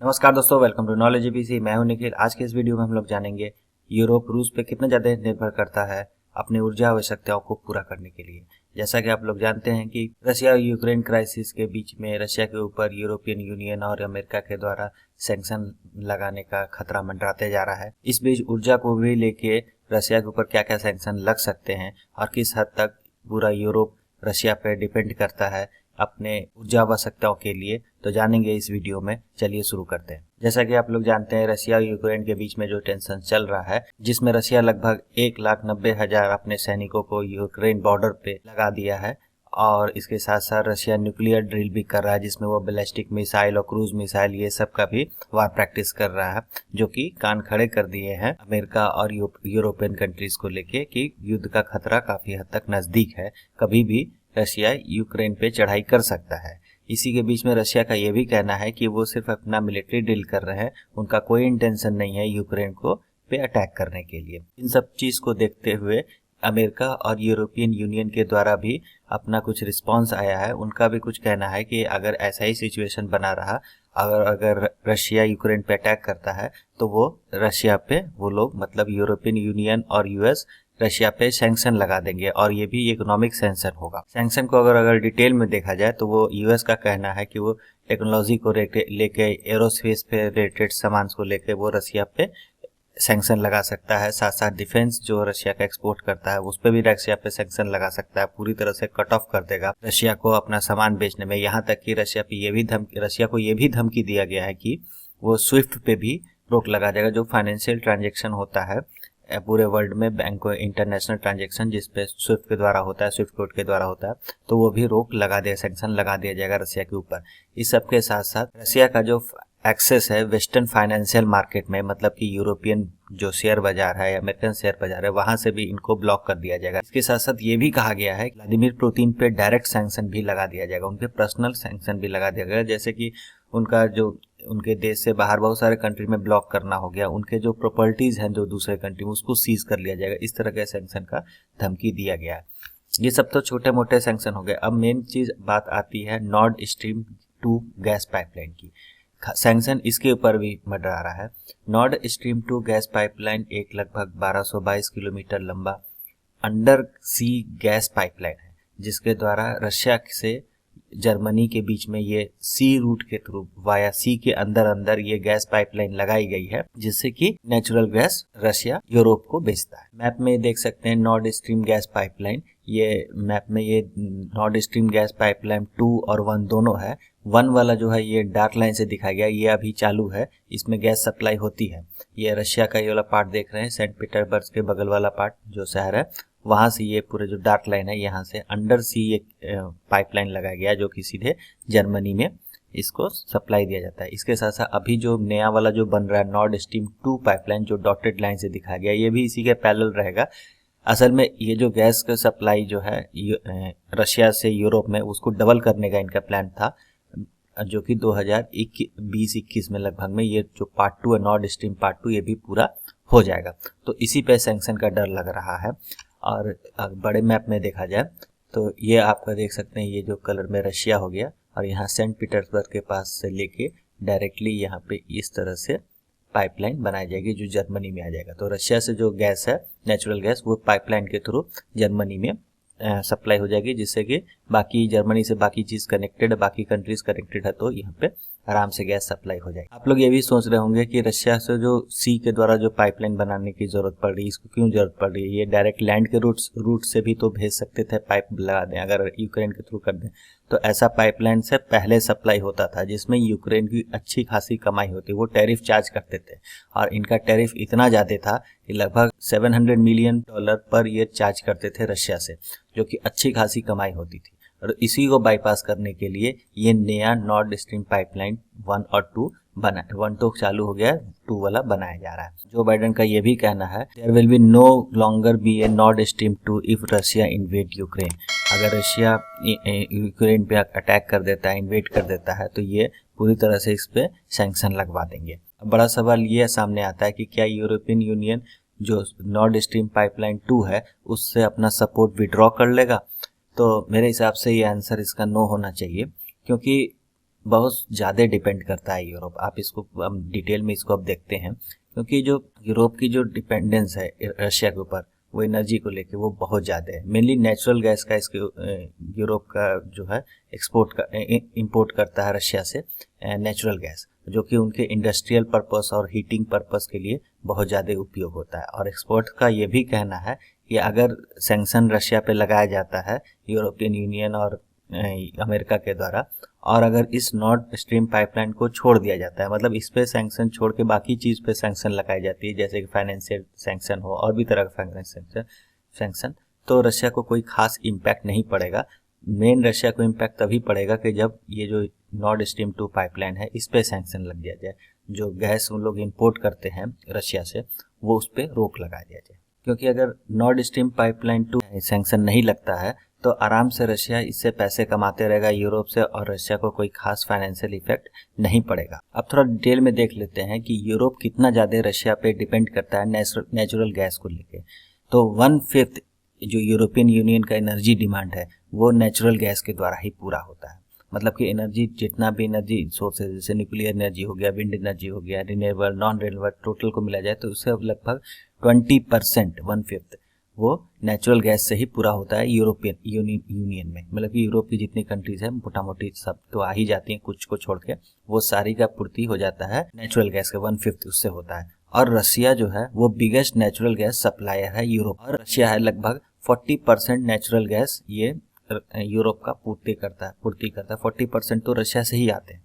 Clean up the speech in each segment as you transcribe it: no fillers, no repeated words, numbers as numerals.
नमस्कार दोस्तों, welcome to knowledge ABC. मैं हूं निखिल। आज के इस वीडियो में हम लोग जानेंगे यूरोप रूस पे कितना ज़्यादा निर्भर करता है अपनी ऊर्जा आवश्यकताओं को पूरा करने के लिए। जैसा कि आप लोग जानते हैं कि रशिया और यूक्रेन क्राइसिस के बीच में रशिया के ऊपर यूरोपियन यूनियन और अमेरिका के द्वारा सैंक्शन लगाने का खतरा मंडराते जा रहा है। इस बीच ऊर्जा को भी लेके रशिया के ऊपर क्या क्या सैंक्शन लग सकते हैं और किस हद तक पूरा यूरोप रशिया पे डिपेंड करता है अपने ऊर्जा आवश्यकताओं के लिए, तो जानेंगे इस वीडियो में। चलिए शुरू करते हैं। जैसा कि आप लोग जानते हैं, रशिया और यूक्रेन के बीच में जो टेंशन चल रहा है, जिसमें रशिया लगभग 1,90,000 अपने सैनिकों को यूक्रेन बॉर्डर पे लगा दिया है और इसके साथ साथ रशिया न्यूक्लियर ड्रिल भी कर रहा है, जिसमें वो बैलिस्टिक मिसाइल और क्रूज मिसाइल ये सब का भी वार प्रैक्टिस कर रहा है, जो कि कान खड़े कर दिए हैं अमेरिका और यूरोपियन कंट्रीज को लेके कि युद्ध का खतरा काफी हद तक नजदीक है, कभी भी रशिया यूक्रेन पे चढ़ाई कर सकता है। इसी के बीच में रशिया का ये भी कहना है कि वो सिर्फ अपना मिलिट्री ड्रिल कर रहे हैं, उनका कोई इंटेंशन नहीं है यूक्रेन को पे अटैक करने के लिए। इन सब चीज को देखते हुए अमेरिका और यूरोपियन यूनियन के द्वारा भी अपना कुछ रिस्पांस आया है। उनका भी कुछ कहना है कि अगर ऐसा ही सिचुएशन बना रहा, अगर रशिया यूक्रेन पे अटैक करता है, तो वो रशिया पे वो लोग मतलब यूरोपियन यूनियन और यूएस रशिया पे सैंक्शन लगा देंगे और ये भी इकोनॉमिक सैंक्शन होगा। सैंक्शन को अगर डिटेल में देखा जाए तो वो यूएस का कहना है कि वो टेक्नोलॉजी को लेके एरोस्पेस पे रिलेटेड सामान को लेके वो रशिया पे सैंक्शन लगा सकता है। साथ साथ डिफेंस जो रशिया का एक्सपोर्ट करता है उस पर भी रशिया पे सैंक्शन लगा सकता है, पूरी तरह से कट ऑफ कर देगा रशिया को अपना सामान बेचने में। यहाँ तक कि रशिया को ये भी धमकी दिया गया है कि वो स्विफ्ट पे भी रोक लगा देगा, जो फाइनेंशियल ट्रांजेक्शन होता है पूरे वर्ल्ड में, बैंक इंटरनेशनल ट्रांजैक्शन जिसपे स्विफ्ट के द्वारा होता है, स्विफ्ट कोड के द्वारा होता है, तो वो भी रोक लगा दिया, सैंक्शन लगा दिया जाएगा रशिया के ऊपर। इस सब के साथ साथ रशिया का जो एक्सेस है वेस्टर्न फाइनेंशियल मार्केट में, मतलब कि यूरोपियन जो शेयर बाजार है, अमेरिकन शेयर बाजार है, वहां से भी इनको ब्लॉक कर दिया जाएगा। इसके साथ साथ ये भी कहा गया है व्लादिमीर पुतिन पे डायरेक्ट सैंक्शन भी लगा दिया जाएगा, उनके पर्सनल सैंक्शन भी लगा दिया गया, जैसे कि उनका जो उनके देश से बाहर बहुत सारे कंट्री में ब्लॉक करना हो गया, उनके जो प्रॉपर्टीज हैं जो दूसरे कंट्री में उसको सीज कर लिया जाएगा। इस तरह के सैंक्शन का धमकी दिया गया है। ये सब तो छोटे मोटे सैंक्शन हो गए। अब मेन चीज बात आती है नॉर्ड स्ट्रीम 2 गैस पाइपलाइन की। सैंक्शन इसके ऊपर भी मंडरा रहा है। नॉर्ड स्ट्रीम 2 गैस पाइपलाइन एक लगभग 1222 किलोमीटर लंबा अंडर सी गैस पाइपलाइन है, जिसके द्वारा रशिया से जर्मनी के बीच में ये सी रूट के थ्रू वाया सी के अंदर अंदर ये गैस पाइपलाइन लगाई गई है, जिससे कि नेचुरल गैस रशिया यूरोप को बेचता है। मैप में देख सकते हैं नॉर्ड स्ट्रीम गैस पाइपलाइन। ये मैप में ये नॉर्ड स्ट्रीम गैस पाइपलाइन 2 और 1 दोनों है। 1 वाला जो है ये डार्क लाइन से दिखाया गया, ये अभी चालू है, इसमें गैस सप्लाई होती है। ये रशिया का ये वाला पार्ट देख रहे हैं, सेंट पीटर्सबर्ग के बगल वाला पार्ट जो शहर है, वहां से ये पूरे जो डार्क लाइन है यहाँ से अंडर सी एक पाइपलाइन लगाया गया जो कि सीधे जर्मनी में इसको सप्लाई दिया जाता है। इसके साथ साथ अभी जो नया वाला जो बन रहा है नॉर्ड स्ट्रीम 2 पाइपलाइन जो डॉटेड लाइन से दिखाया गया, ये भी इसी के पैरेलल रहेगा। असल में ये जो गैस का सप्लाई जो है रशिया से यूरोप में, उसको डबल करने का इनका प्लान था, जो कि 2020-21 में लगभग में ये जो पार्ट 2 है नॉर्ड स्ट्रीम पार्ट 2 ये भी पूरा हो जाएगा। तो इसी पे सैंक्शन का डर लग रहा है। और बड़े मैप में देखा जाए तो ये आपका देख सकते हैं, ये जो कलर में रशिया हो गया और यहाँ सेंट पीटर्सबर्ग के पास से लेके डायरेक्टली यहाँ पे इस तरह से पाइपलाइन बनाई जाएगी जो जर्मनी में आ जाएगा। तो रशिया से जो गैस है नेचुरल गैस वो पाइपलाइन के थ्रू जर्मनी में सप्लाई हो जाएगी, जिससे कि बाकी जर्मनी से बाकी चीज कनेक्टेड है, बाकी कंट्रीज कनेक्टेड है, तो यहाँ पे आराम से गैस सप्लाई हो जाएगी। आप लोग ये भी सोच रहे होंगे कि रशिया से जो सी के द्वारा जो पाइपलाइन बनाने की जरूरत पड़ रही है, इसको क्यों जरूरत पड़ रही है? ये डायरेक्ट लैंड के रूट से भी तो भेज सकते थे, पाइप लगा दें अगर यूक्रेन के थ्रू कर दें। तो ऐसा पाइपलाइन से पहले सप्लाई होता था जिसमें यूक्रेन की अच्छी खासी कमाई होती, वो टैरिफ चार्ज करते थे और इनका टैरिफ इतना ज्यादा था कि लगभग $700 मिलियन पर ईयर चार्ज करते थे रशिया से, जो कि अच्छी खासी कमाई होती थी। और इसी को बाईपास करने के लिए ये नया नॉर्ड स्ट्रीम पाइपलाइन 1 और 2 बना, 1 तो चालू हो गया, 2 वाला बनाया जा रहा है। जो बाइडेन का ये भी कहना है there will be no longer be a Nord Stream 2 if Russia invade Ukraine. अगर रशिया यूक्रेन पे अटैक कर देता है, इन्वेड कर देता है, तो ये पूरी तरह से इस पे सैंक्शन लगवा देंगे। अब बड़ा सवाल ये सामने आता है कि क्या यूरोपियन यूनियन जो नॉर्ड स्ट्रीम पाइपलाइन 2 है उससे अपना सपोर्ट विड्रॉ कर लेगा? तो मेरे हिसाब से ये आंसर इसका नो होना चाहिए, क्योंकि बहुत ज़्यादा डिपेंड करता है यूरोप। आप इसको हम डिटेल में इसको अब देखते हैं, क्योंकि जो यूरोप की जो डिपेंडेंस है रशिया के ऊपर वो एनर्जी को लेके वो बहुत ज़्यादा है। मेनली नेचुरल गैस का इसके यूरोप का जो है इंपोर्ट करता है रशिया से नेचुरल गैस, जो कि उनके इंडस्ट्रियल पर्पस और हीटिंग पर्पस के लिए बहुत ज़्यादा उपयोग होता है। और एक्सपर्ट का ये भी कहना है कि अगर सैंक्शन रशिया पे लगाया जाता है यूरोपियन यूनियन और अमेरिका के द्वारा, और अगर इस नॉर्थ स्ट्रीम पाइपलाइन को छोड़ दिया जाता है, मतलब इस पे सैंक्शन छोड़ के बाकी चीज़ पे सैंक्शन लगाई जाती है, जैसे कि फाइनेंशियल सैंक्शन हो और भी तरह का फाइनेंशियल सैंक्शन, तो रशिया को कोई खास इम्पैक्ट नहीं पड़ेगा। मेन रशिया को इम्पैक्ट तभी पड़ेगा कि जब ये जो नॉर्थ स्ट्रीम 2 पाइपलाइन है इस पे सैंक्शन लग दिया जाए, जो गैस उन लोग इंपोर्ट करते हैं रशिया से वो उस पर रोक लगा दिया जाए। क्योंकि अगर नॉर्थ स्ट्रीम पाइपलाइन 2 सैंक्शन नहीं लगता है तो आराम से रशिया इससे पैसे कमाते रहेगा यूरोप से, और रशिया को कोई खास फाइनेंशियल इफेक्ट नहीं पड़ेगा। अब थोड़ा डिटेल में देख लेते हैं कि यूरोप कितना ज़्यादा रशिया पे डिपेंड करता है नेचुरल गैस को लेके। तो 1/5 जो यूरोपियन यूनियन का एनर्जी डिमांड है वो नेचुरल गैस के द्वारा ही पूरा होता है। मतलब कि एनर्जी, जितना भी एनर्जी सोर्सेज जैसे न्यूक्लियर एनर्जी हो गया, विंड एनर्जी हो गया, रिन्यूएबल, नॉन रिन्यूएबल, टोटल को मिला जाए तो उससे लगभग 20%, 1/5 वो नेचुरल गैस से ही पूरा होता है यूरोपियन यूनियन में। मतलब कि यूरोप की जितनी कंट्रीज है मोटा मोटी सब तो आ ही जाती हैं, कुछ को छोड़ के वो सारी का पूर्ति हो जाता है नेचुरल गैस का 1/5 उससे होता है। और रशिया जो है वो बिगेस्ट नेचुरल गैस सप्लायर है यूरोप, और रशिया है लगभग 40% नेचुरल गैस ये यूरोप का पूर्ति करता है। 40% तो रशिया से ही आते हैं,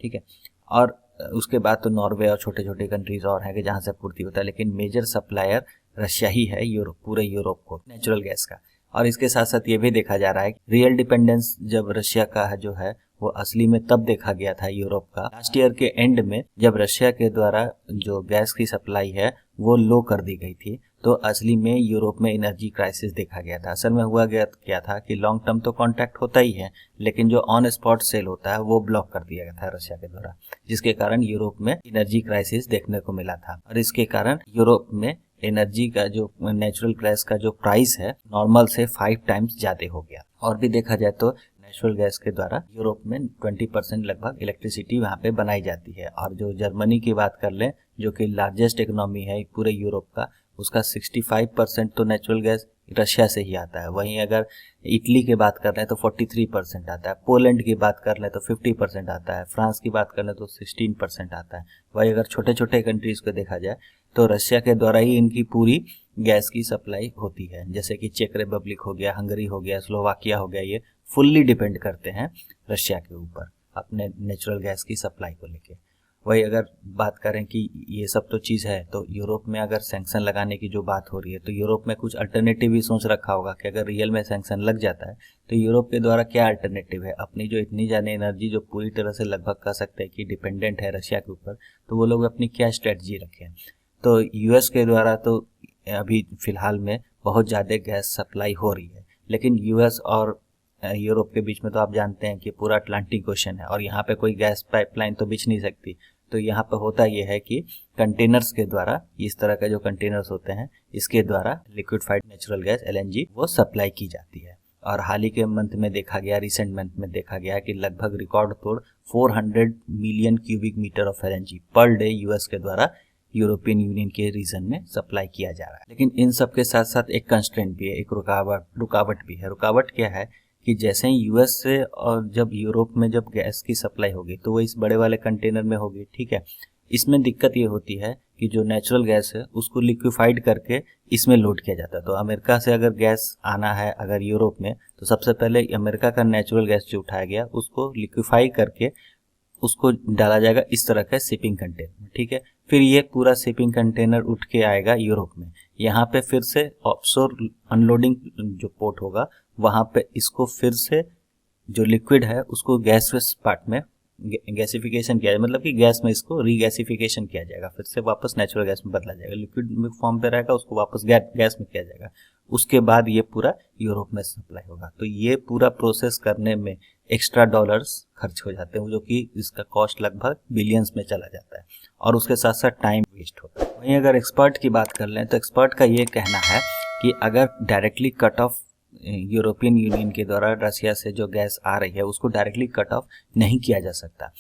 ठीक है। और उसके बाद तो नॉर्वे और छोटे छोटे कंट्रीज और हैं कि जहाँ से पूर्ति होता है, लेकिन मेजर सप्लायर रशिया ही है यूरोप, पूरे यूरोप को नेचुरल गैस का। और इसके साथ साथ ये भी देखा जा रहा है कि रियल डिपेंडेंस जब रशिया का है जो है वो असली में तब देखा गया था यूरोप का लास्ट ईयर के एंड में, जब रशिया के द्वारा जो गैस की सप्लाई है वो लो कर दी गई थी, तो असली में यूरोप में एनर्जी क्राइसिस देखा गया था। असल में हुआ गया क्या था कि लॉन्ग टर्म तो कॉन्ट्रैक्ट होता ही है, लेकिन जो ऑन स्पॉट सेल होता है वो ब्लॉक कर दिया गया था रशिया के द्वारा, जिसके कारण यूरोप में एनर्जी क्राइसिस देखने को मिला था। और इसके कारण यूरोप में एनर्जी का जो नेचुरल गैस का जो प्राइस है नॉर्मल से 5 टाइम्स ज्यादा हो गया। और भी देखा जाए तो नेचुरल गैस के द्वारा यूरोप में 20% लगभग इलेक्ट्रिसिटी वहाँ पे बनाई जाती है। और जो जर्मनी की बात कर लें, जो कि लार्जेस्ट इकोनॉमी है पूरे यूरोप का, उसका 65% तो नेचुरल गैस रशिया से ही आता है। वहीं अगर इटली की बात कर रहे हैं तो 43% आता है, पोलैंड की बात कर लें तो 50% आता है, फ्रांस की बात कर लें तो 16% आता है। वहीं अगर छोटे छोटे कंट्रीज को देखा जाए तो रशिया के द्वारा ही इनकी पूरी गैस की सप्लाई होती है, जैसे कि चेक रिपब्लिक हो गया, हंगरी हो गया, स्लोवाकिया हो गया, ये फुल्ली डिपेंड करते हैं रशिया के ऊपर अपने नेचुरल गैस की सप्लाई को लेके। वही अगर बात करें कि ये सब तो चीज़ है, तो यूरोप में अगर सैंक्शन लगाने की जो बात हो रही है तो यूरोप में कुछ अल्टरनेटिव भी सोच रखा होगा कि अगर रियल में सैंक्शन लग जाता है तो यूरोप के द्वारा क्या अल्टरनेटिव है। अपनी जो इतनी ज़्यादा एनर्जी जो पूरी तरह से लगभग कह सकते हैं कि डिपेंडेंट है रशिया के ऊपर, तो वो लोग अपनी क्या स्ट्रेटजी रखें। तो यूएस के द्वारा तो अभी फ़िलहाल में बहुत ज़्यादा गैस सप्लाई हो रही है, लेकिन यूएस और यूरोप के बीच में तो आप जानते हैं कि पूरा अटलांटिक ओशन है और यहाँ पे कोई गैस पाइपलाइन तो बिछ नहीं सकती। तो यहाँ पे होता ये है कि कंटेनर्स के द्वारा, इस तरह का जो कंटेनर्स होते हैं इसके द्वारा लिक्विफाइड नेचुरल गैस LNG वो सप्लाई की जाती है। और हाल ही के मंथ में देखा गया, रिसेंट मंथ में देखा गया कि लगभग रिकॉर्ड तोड़ 400 million cubic metre of LNG per day US के द्वारा यूरोपियन यूनियन के रीजन में सप्लाई किया जा रहा है। लेकिन इन सब के साथ साथ एक कंस्ट्रेंट भी है, एक रुकावट भी है। रुकावट क्या है कि जैसे ही यूएस से और जब यूरोप में जब गैस की सप्लाई होगी तो वो इस बड़े वाले कंटेनर में होगी, ठीक है। इसमें दिक्कत ये होती है कि जो नेचुरल गैस है उसको लिक्विफाइड करके इसमें लोड किया जाता है। तो अमेरिका से अगर गैस आना है अगर यूरोप में, तो सबसे पहले अमेरिका का नेचुरल गैस जो उठाया गया उसको लिक्विफाई करके उसको डाला जाएगा इस तरह का शिपिंग कंटेनर, ठीक है। फिर ये पूरा शिपिंग कंटेनर उठ के आएगा यूरोप में। यहाँ पे फिर से ऑफशोर अनलोडिंग जो पोर्ट होगा वहाँ पे इसको फिर से जो लिक्विड है उसको गैस पार्ट में गैसिफिकेशन किया जाए, मतलब कि गैस में इसको रीगैसिफिकेशन किया जाएगा, फिर से वापस नेचुरल गैस में बदला जाएगा। लिक्विड में फॉर्म पे रहेगा, उसको वापस गैस में किया जाएगा। उसके बाद ये पूरा यूरोप में सप्लाई होगा। तो ये पूरा प्रोसेस करने में एक्स्ट्रा डॉलर्स खर्च हो जाते हैं, जो कि इसका कॉस्ट लगभग बिलियंस में चला जाता है और उसके साथ साथ टाइम वेस्ट होता है। वहीं अगर एक्सपर्ट की बात कर लें तो एक्सपर्ट का ये कहना है कि अगर directly cut off European Union के द्वारा रशिया से जो गैस आ रही है उसको डायरेक्टली कट ऑफ नहीं किया जा सकता,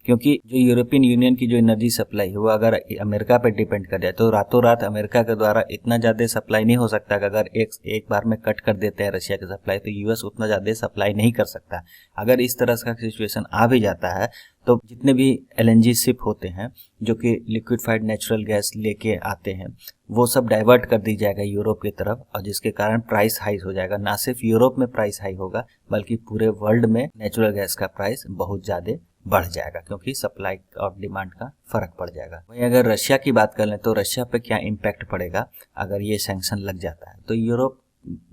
क्योंकि जो यूरोपियन यूनियन की जो एनर्जी सप्लाई है वो अगर अमेरिका पे डिपेंड कर जाए तो रातों रात अमेरिका के द्वारा इतना ज़्यादा सप्लाई नहीं हो सकता कि अगर एक बार में कट कर देते हैं रशिया की सप्लाई तो यूएस उतना ज़्यादा सप्लाई नहीं कर सकता। अगर इस तरह का सिचुएशन आ भी जाता है तो जितने भी एलएनजी शिप होते हैं जो कि लिक्विफाइड नेचुरल गैस लेके आते हैं वो सब डाइवर्ट कर दी जाएगा यूरोप की तरफ, और जिसके कारण प्राइस हाई हो जाएगा। ना सिर्फ यूरोप में प्राइस हाई होगा बल्कि पूरे वर्ल्ड में नेचुरल गैस का प्राइस बहुत ज़्यादा बढ़ जाएगा, क्योंकि सप्लाई और डिमांड का फर्क पड़ जाएगा। वहीं अगर रशिया की बात कर लें तो रशिया पे क्या इम्पैक्ट पड़ेगा अगर ये सैंक्शन लग जाता है। तो यूरोप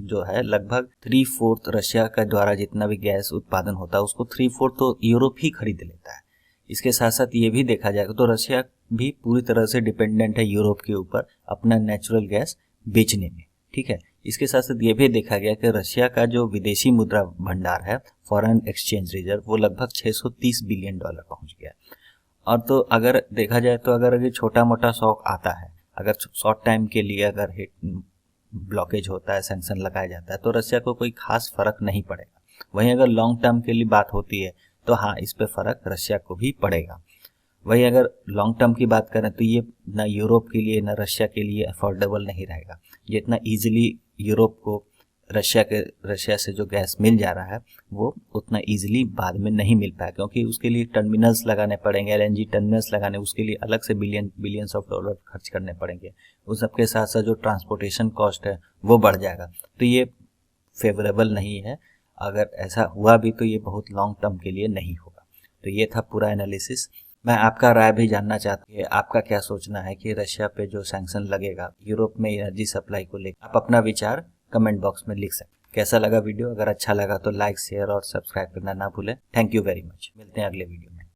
जो है लगभग 3/4 रशिया का द्वारा जितना भी गैस उत्पादन होता है उसको 3/4 तो यूरोप ही खरीद लेता है। इसके साथ साथ ये भी देखा जाएगा तो रशिया भी पूरी तरह से डिपेंडेंट है यूरोप के ऊपर अपना नेचुरल गैस बेचने में, ठीक है। इसके साथ साथ ये भी देखा गया कि रशिया का जो विदेशी मुद्रा भंडार है, फॉरेन एक्सचेंज रिजर्व, वो लगभग 630 बिलियन डॉलर पहुंच गया। और तो अगर देखा जाए तो अगर ये छोटा मोटा शॉक आता है, अगर शॉर्ट टाइम के लिए अगर हिट ब्लॉकेज होता है, सैंक्शन लगाया जाता है तो रशिया को कोई खास फर्क नहीं पड़ेगा। वहीं अगर लॉन्ग टर्म के लिए बात होती है तो हाँ, इस पे फर्क रशिया को भी पड़ेगा। वही अगर लॉन्ग टर्म की बात करें तो ये ना यूरोप के लिए ना रशिया के लिए अफोर्डेबल नहीं रहेगा। जितना इजीली यूरोप को रशिया से जो गैस मिल जा रहा है वो उतना इजीली बाद में नहीं मिल पाया, क्योंकि उसके लिए टर्मिनल्स लगाने पड़ेंगे, एलएनजी टर्मिनल्स लगाने, उसके लिए अलग से बिलियंस ऑफ डॉलर खर्च करने पड़ेंगे। उस सबके साथ साथ जो ट्रांसपोर्टेशन कॉस्ट है वो बढ़ जाएगा। तो ये फेवरेबल नहीं है। अगर ऐसा हुआ भी तो ये बहुत लॉन्ग टर्म के लिए नहीं होगा। तो ये था पूरा एनालिसिस। मैं आपका राय भी जानना चाहता हूँ, आपका क्या सोचना है कि रशिया पे जो सैंक्शन लगेगा यूरोप में एनर्जी सप्लाई को लेकर। आप अपना विचार कमेंट बॉक्स में लिख सकते हैं। कैसा लगा वीडियो? अगर अच्छा लगा तो लाइक, शेयर और सब्सक्राइब करना ना भूलें। Thank you very much. मिलते हैं अगले वीडियो में।